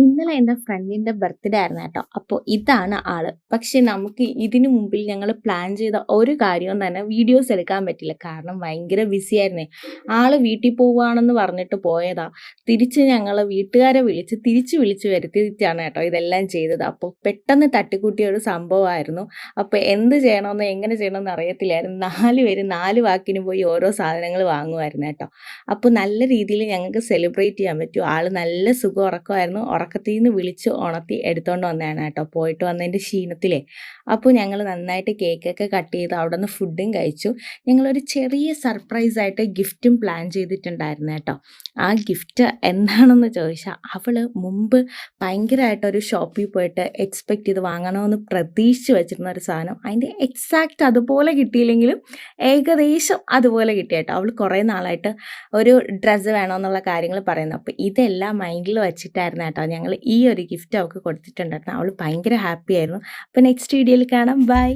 ഇന്നലെ എൻ്റെ ഫ്രണ്ടിൻ്റെ ബർത്ത്ഡേ ആയിരുന്നു കേട്ടോ. അപ്പോൾ ഇതാണ് ആള്. പക്ഷെ നമുക്ക് ഇതിനു മുമ്പിൽ ഞങ്ങൾ പ്ലാൻ ചെയ്ത ഒരു കാര്യവും തന്നെ വീഡിയോസ് എടുക്കാൻ പറ്റില്ല. കാരണം ഭയങ്കര ബിസി ആയിരുന്നേ. ആള് വീട്ടിൽ പോവാണെന്ന് പറഞ്ഞിട്ട് പോയതാ. തിരിച്ച് ഞങ്ങൾ വീട്ടുകാരെ തിരിച്ച് വിളിച്ച് വരുത്തിയിട്ടാണ് കേട്ടോ ഇതെല്ലാം ചെയ്തത്. അപ്പോൾ പെട്ടെന്ന് തട്ടിക്കൂട്ടിയ ഒരു സംഭവമായിരുന്നു. അപ്പോൾ എന്ത് ചെയ്യണമെന്നോ എങ്ങനെ ചെയ്യണമെന്നോ അറിയത്തില്ലായിരുന്നു. 4 പേര് 4 വാക്കിന് പോയി ഓരോ സാധനങ്ങൾ വാങ്ങുമായിരുന്നു കേട്ടോ. അപ്പോൾ നല്ല രീതിയിൽ ഞങ്ങൾക്ക് സെലിബ്രേറ്റ് ചെയ്യാൻ പറ്റും. ആള് നല്ല സുഖം ഉറക്കമായിരുന്നു. ഉറക്കത്തിൽ നിന്ന് വിളിച്ച് ഉണർത്തി എടുത്തുകൊണ്ട് വന്നതാണ് കേട്ടോ. പോയിട്ട് വന്നതിൻ്റെ ക്ഷീണത്തിലേ. അപ്പോൾ ഞങ്ങൾ നന്നായിട്ട് കേക്കൊക്കെ കട്ട് ചെയ്ത് അവിടെ നിന്ന് ഫുഡും കഴിച്ചു. ഞങ്ങളൊരു ചെറിയ സർപ്രൈസായിട്ട് ഗിഫ്റ്റും പ്ലാൻ ചെയ്തിട്ടുണ്ടായിരുന്നു കേട്ടോ. ആ ഗിഫ്റ്റ് എന്താണെന്ന് ചോദിച്ചാൽ അവൾ മുമ്പ് ഭയങ്കരമായിട്ടൊരു ഷോപ്പിൽ പോയിട്ട് എക്സ്പെക്റ്റ് ചെയ്ത് വാങ്ങണമെന്ന് പ്രതീക്ഷിച്ച് വെച്ചിരുന്ന ഒരു സാധനം അതിൻ്റെ എക്സാക്റ്റ് അതുപോലെ കിട്ടിയില്ലെങ്കിലും ഏകദേശം അതുപോലെ കിട്ടി കേട്ടോ. അവൾ കുറേ നാളായിട്ട് ഒരു ഡ്രസ്സ് വേണമെന്നുള്ള കാര്യങ്ങൾ പറയുന്നത്. അപ്പോൾ ഇതെല്ലാം മൈൻഡിൽ വെച്ചിട്ടായിരുന്നു കേട്ടോ ഞങ്ങൾ ഈ ഒരു ഗിഫ്റ്റ് അവൾക്ക് കൊടുത്തിട്ടുണ്ടായിരുന്നു. അവൾ ഭയങ്കര ഹാപ്പി ആയിരുന്നു. അപ്പോൾ നെക്സ്റ്റ് വീഡിയോയിൽ കാണാം. ബൈ.